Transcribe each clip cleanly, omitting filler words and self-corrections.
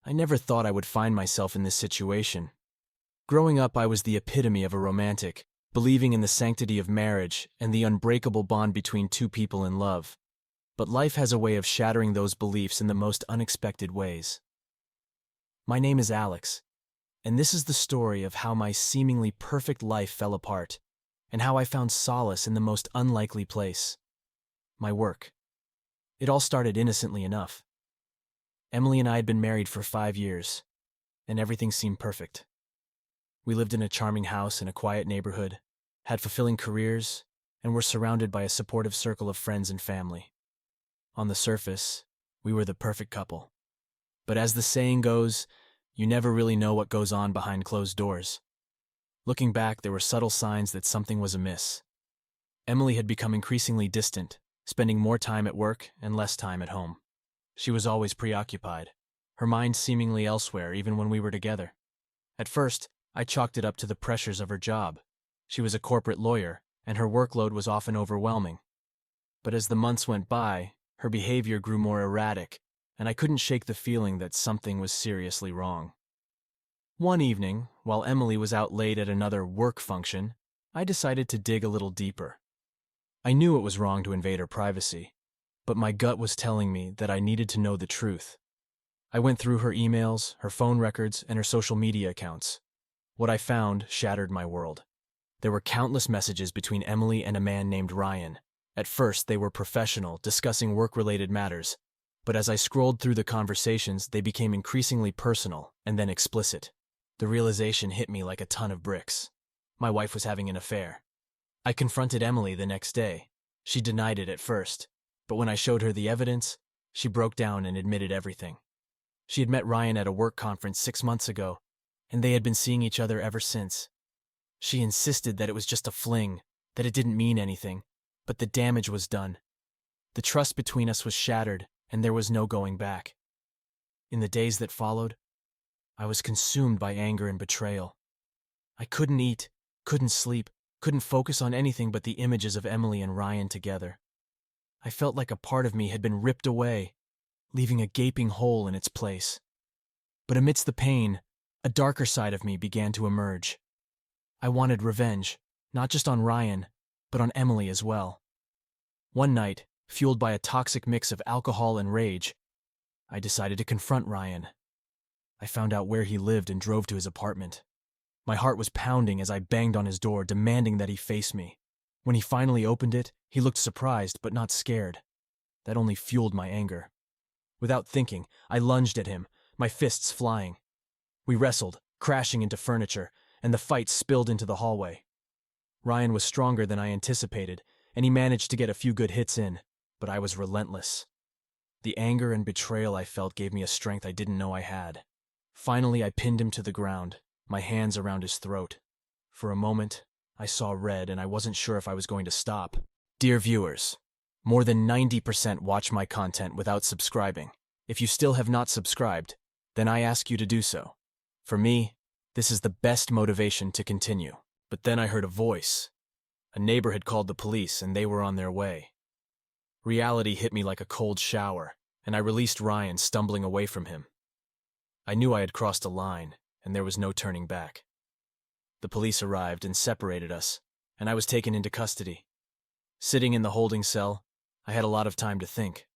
I never thought I would find myself in this situation. Growing up, I was the epitome of a romantic, believing in the sanctity of marriage and the unbreakable bond between two people in love. But life has a way of shattering those beliefs in the most unexpected ways. My name is Alex, and this is the story of how my seemingly perfect life fell apart, and how I found solace in the most unlikely place: my work. It all started innocently enough. Emily and I had been married for 5 years, and everything seemed perfect. We lived in a charming house in a quiet neighborhood, had fulfilling careers, and were surrounded by a supportive circle of friends and family. On the surface, we were the perfect couple. But as the saying goes, you never really know what goes on behind closed doors. Looking back, there were subtle signs that something was amiss. Emily had become increasingly distant, spending more time at work and less time at home. She was always preoccupied, her mind seemingly elsewhere even when we were together. At first, I chalked it up to the pressures of her job. She was a corporate lawyer, and her workload was often overwhelming. But as the months went by, her behavior grew more erratic, and I couldn't shake the feeling that something was seriously wrong. One evening, while Emily was out late at another work function, I decided to dig a little deeper. I knew it was wrong to invade her privacy, but my gut was telling me that I needed to know the truth. I went through her emails, her phone records, and her social media accounts. What I found shattered my world. There were countless messages between Emily and a man named Ryan. At first, they were professional, discussing work-related matters, but as I scrolled through the conversations, they became increasingly personal and then explicit. The realization hit me like a ton of bricks. My wife was having an affair. I confronted Emily the next day. She denied it at first, but when I showed her the evidence, she broke down and admitted everything. She had met Ryan at a work conference 6 months ago, and they had been seeing each other ever since. She insisted that it was just a fling, that it didn't mean anything, but the damage was done. The trust between us was shattered, and there was no going back. In the days that followed, I was consumed by anger and betrayal. I couldn't eat, couldn't sleep, couldn't focus on anything but the images of Emily and Ryan together. I felt like a part of me had been ripped away, leaving a gaping hole in its place. But amidst the pain, a darker side of me began to emerge. I wanted revenge, not just on Ryan, but on Emily as well. One night, fueled by a toxic mix of alcohol and rage, I decided to confront Ryan. I found out where he lived and drove to his apartment. My heart was pounding as I banged on his door, demanding that he face me. When he finally opened it, he looked surprised but not scared. That only fueled my anger. Without thinking, I lunged at him, my fists flying. We wrestled, crashing into furniture, and the fight spilled into the hallway. Ryan was stronger than I anticipated, and he managed to get a few good hits in, but I was relentless. The anger and betrayal I felt gave me a strength I didn't know I had. Finally, I pinned him to the ground, my hands around his throat. For a moment, I saw red, and I wasn't sure if I was going to stop. Dear viewers, more than 90% watch my content without subscribing. If you still have not subscribed, then I ask you to do so. For me, this is the best motivation to continue. But then I heard a voice. A neighbor had called the police, and they were on their way. Reality hit me like a cold shower, and I released Ryan, stumbling away from him. I knew I had crossed a line, and there was no turning back. The police arrived and separated us, and I was taken into custody. Sitting in the holding cell, I had a lot of time to think.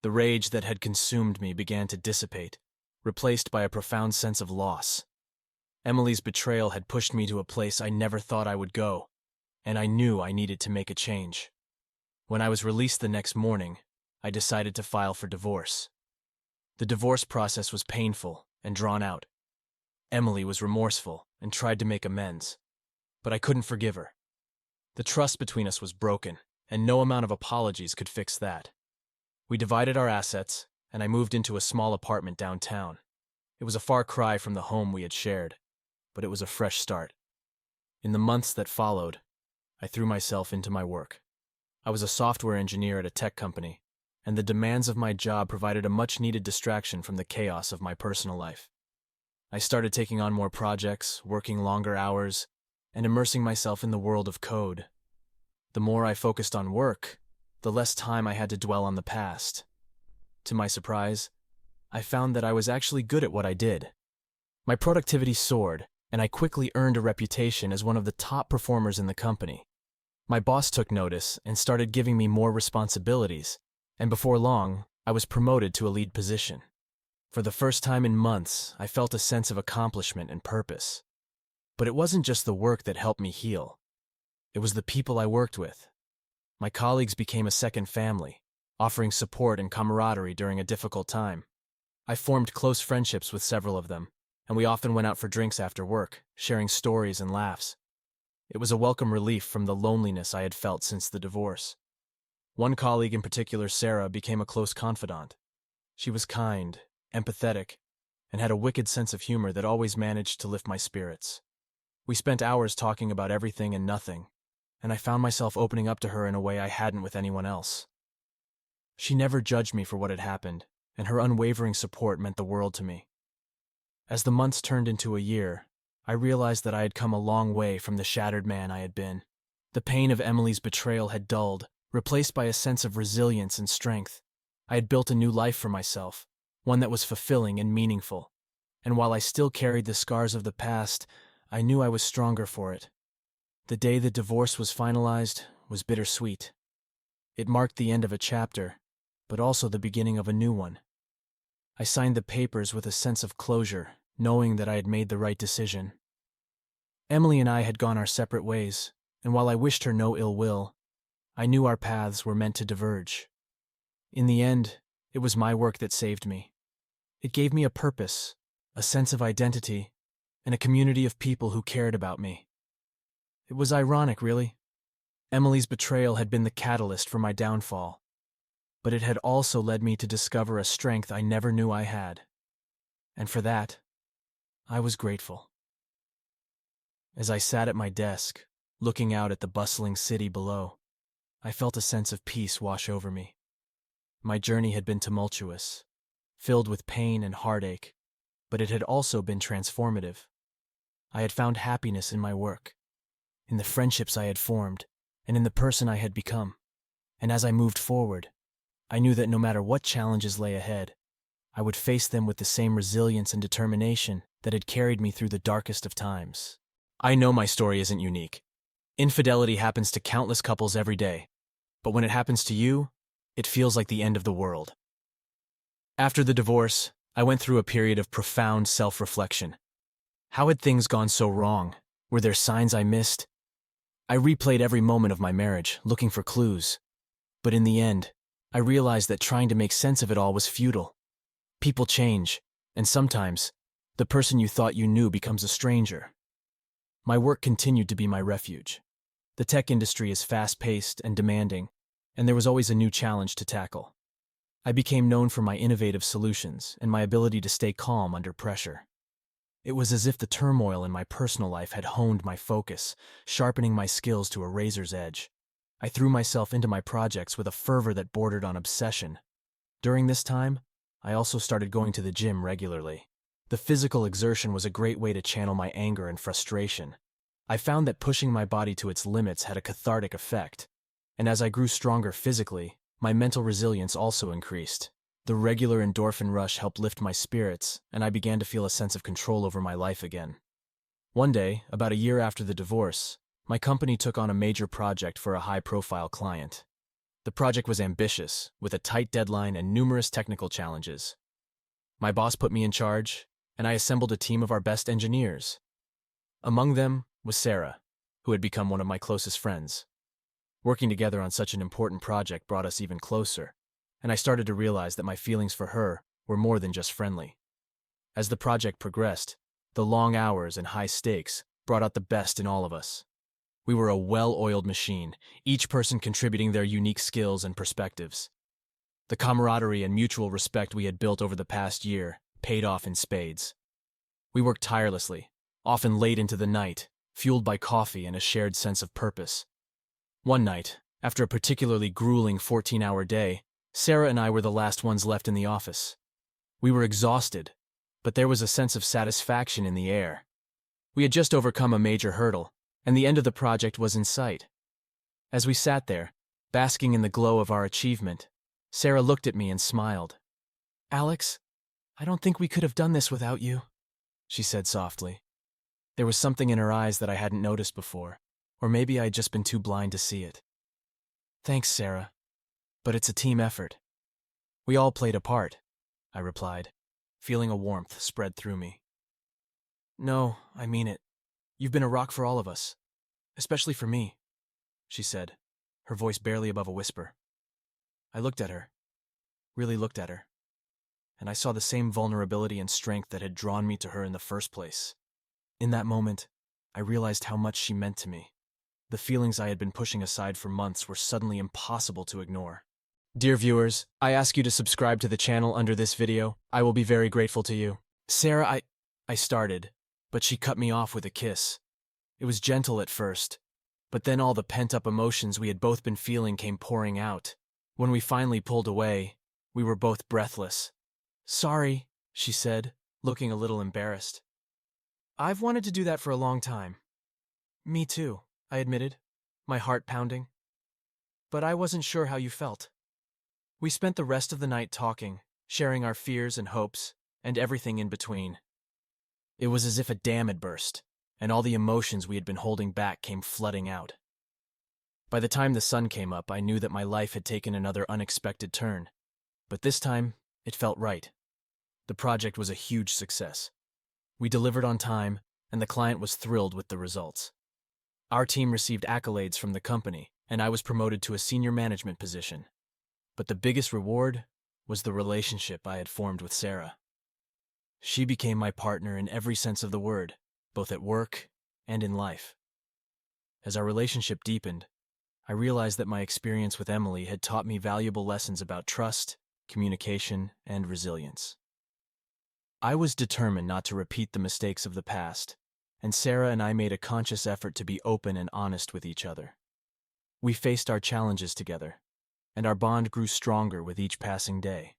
The rage that had consumed me began to dissipate, replaced by a profound sense of loss. Emily's betrayal had pushed me to a place I never thought I would go, and I knew I needed to make a change. When I was released the next morning, I decided to file for divorce. The divorce process was painful and drawn out. Emily was remorseful and tried to make amends, but I couldn't forgive her. The trust between us was broken, and no amount of apologies could fix that. We divided our assets, and I moved into a small apartment downtown. It was a far cry from the home we had shared, but it was a fresh start. In the months that followed, I threw myself into my work. I was a software engineer at a tech company, and the demands of my job provided a much-needed distraction from the chaos of my personal life. I started taking on more projects, working longer hours, and immersing myself in the world of code. The more I focused on work, the less time I had to dwell on the past. To my surprise, I found that I was actually good at what I did. My productivity soared, and I quickly earned a reputation as one of the top performers in the company. My boss took notice and started giving me more responsibilities, and before long, I was promoted to a lead position. For the first time in months, I felt a sense of accomplishment and purpose. But it wasn't just the work that helped me heal. It was the people I worked with. My colleagues became a second family, offering support and camaraderie during a difficult time. I formed close friendships with several of them, and we often went out for drinks after work, sharing stories and laughs. It was a welcome relief from the loneliness I had felt since the divorce. One colleague in particular, Sarah, became a close confidant. She was kind, empathetic, and had a wicked sense of humor that always managed to lift my spirits. We spent hours talking about everything and nothing, and I found myself opening up to her in a way I hadn't with anyone else. She never judged me for what had happened, and her unwavering support meant the world to me. As the months turned into a year, I realized that I had come a long way from the shattered man I had been. The pain of Emily's betrayal had dulled, replaced by a sense of resilience and strength. I had built a new life for myself, one that was fulfilling and meaningful. And while I still carried the scars of the past, I knew I was stronger for it. The day the divorce was finalized was bittersweet. It marked the end of a chapter, but also the beginning of a new one. I signed the papers with a sense of closure, knowing that I had made the right decision. Emily and I had gone our separate ways, and while I wished her no ill will, I knew our paths were meant to diverge. In the end, it was my work that saved me. It gave me a purpose, a sense of identity, and a community of people who cared about me. It was ironic, really. Emily's betrayal had been the catalyst for my downfall, but it had also led me to discover a strength I never knew I had. And for that, I was grateful. As I sat at my desk, looking out at the bustling city below, I felt a sense of peace wash over me. My journey had been tumultuous, filled with pain and heartache, but it had also been transformative. I had found happiness in my work, in the friendships I had formed, and in the person I had become. And as I moved forward, I knew that no matter what challenges lay ahead, I would face them with the same resilience and determination that had carried me through the darkest of times. I know my story isn't unique. Infidelity happens to countless couples every day, but when it happens to you, it feels like the end of the world. After the divorce, I went through a period of profound self-reflection. How had things gone so wrong? Were there signs I missed? I replayed every moment of my marriage, looking for clues. But in the end, I realized that trying to make sense of it all was futile. People change, and sometimes, the person you thought you knew becomes a stranger. My work continued to be my refuge. The tech industry is fast-paced and demanding, and there was always a new challenge to tackle. I became known for my innovative solutions and my ability to stay calm under pressure. It was as if the turmoil in my personal life had honed my focus, sharpening my skills to a razor's edge. I threw myself into my projects with a fervor that bordered on obsession. During this time, I also started going to the gym regularly. The physical exertion was a great way to channel my anger and frustration. I found that pushing my body to its limits had a cathartic effect, and as I grew stronger physically, my mental resilience also increased. The regular endorphin rush helped lift my spirits, and I began to feel a sense of control over my life again. One day, about a year after the divorce, my company took on a major project for a high-profile client. The project was ambitious, with a tight deadline and numerous technical challenges. My boss put me in charge, and I assembled a team of our best engineers. Among them was Sarah, who had become one of my closest friends. Working together on such an important project brought us even closer, and I started to realize that my feelings for her were more than just friendly. As the project progressed, the long hours and high stakes brought out the best in all of us. We were a well-oiled machine, each person contributing their unique skills and perspectives. The camaraderie and mutual respect we had built over the past year paid off in spades. We worked tirelessly, often late into the night, fueled by coffee and a shared sense of purpose. One night, after a particularly grueling 14-hour day, Sarah and I were the last ones left in the office. We were exhausted, but there was a sense of satisfaction in the air. We had just overcome a major hurdle, and the end of the project was in sight. As we sat there, basking in the glow of our achievement, Sarah looked at me and smiled. "Alex, I don't think we could have done this without you, she said softly. There was something in her eyes that I hadn't noticed before, or maybe I had just been too blind to see it. Thanks, Sarah, but it's a team effort. We all played a part, I replied, feeling a warmth spread through me. No, I mean it. You've been a rock for all of us, especially for me, she said, her voice barely above a whisper. I looked at her, really looked at her, and I saw the same vulnerability and strength that had drawn me to her in the first place. In that moment, I realized how much she meant to me. The feelings I had been pushing aside for months were suddenly impossible to ignore. Dear viewers, I ask you to subscribe to the channel under this video. I will be very grateful to you. Sarah, I started, but she cut me off with a kiss. It was gentle at first, but then all the pent-up emotions we had both been feeling came pouring out. When we finally pulled away, we were both breathless. Sorry, she said, looking a little embarrassed. I've wanted to do that for a long time. Me too, I admitted, my heart pounding. But I wasn't sure how you felt. We spent the rest of the night talking, sharing our fears and hopes, and everything in between. It was as if a dam had burst, and all the emotions we had been holding back came flooding out. By the time the sun came up, I knew that my life had taken another unexpected turn. But this time, it felt right. The project was a huge success. We delivered on time, and the client was thrilled with the results. Our team received accolades from the company, and I was promoted to a senior management position. But the biggest reward was the relationship I had formed with Sarah. She became my partner in every sense of the word, both at work and in life. As our relationship deepened, I realized that my experience with Emily had taught me valuable lessons about trust, communication, and resilience. I was determined not to repeat the mistakes of the past, and Sarah and I made a conscious effort to be open and honest with each other. We faced our challenges together, and our bond grew stronger with each passing day.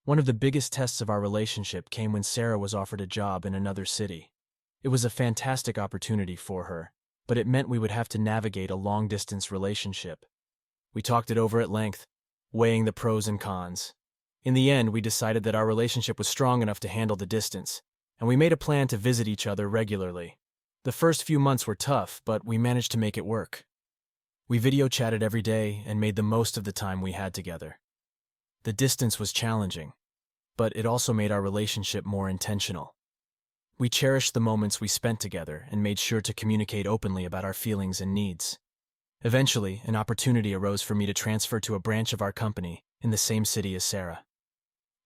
One of the biggest tests of our relationship came when Sarah was offered a job in another city. It was a fantastic opportunity for her, but it meant we would have to navigate a long-distance relationship. We talked it over at length, weighing the pros and cons. In the end, we decided that our relationship was strong enough to handle the distance, and we made a plan to visit each other regularly. The first few months were tough, but we managed to make it work. We video chatted every day and made the most of the time we had together. The distance was challenging, but it also made our relationship more intentional. We cherished the moments we spent together and made sure to communicate openly about our feelings and needs. Eventually, an opportunity arose for me to transfer to a branch of our company in the same city as Sarah.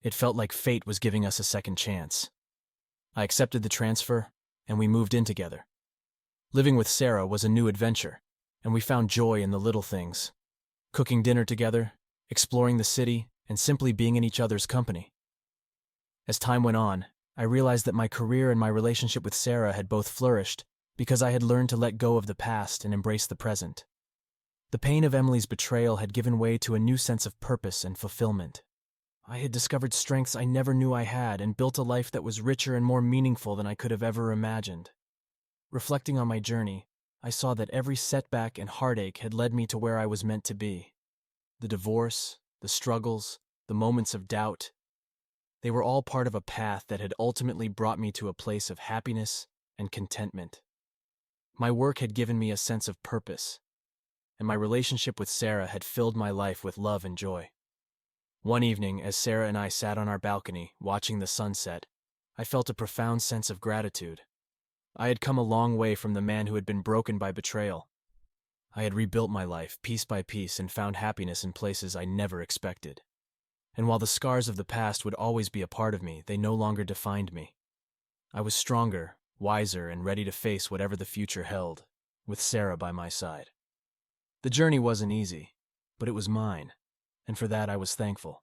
It felt like fate was giving us a second chance. I accepted the transfer, and we moved in together. Living with Sarah was a new adventure, and we found joy in the little things. Cooking dinner together, exploring the city, and simply being in each other's company. As time went on, I realized that my career and my relationship with Sarah had both flourished because I had learned to let go of the past and embrace the present. The pain of Emily's betrayal had given way to a new sense of purpose and fulfillment. I had discovered strengths I never knew I had and built a life that was richer and more meaningful than I could have ever imagined. Reflecting on my journey, I saw that every setback and heartache had led me to where I was meant to be. The divorce, the struggles, the moments of doubt, they were all part of a path that had ultimately brought me to a place of happiness and contentment. My work had given me a sense of purpose, and my relationship with Sarah had filled my life with love and joy. One evening, as Sarah and I sat on our balcony, watching the sunset, I felt a profound sense of gratitude. I had come a long way from the man who had been broken by betrayal. I had rebuilt my life piece by piece and found happiness in places I never expected. And while the scars of the past would always be a part of me, they no longer defined me. I was stronger, wiser, and ready to face whatever the future held, with Sarah by my side. The journey wasn't easy, but it was mine, and for that I was thankful.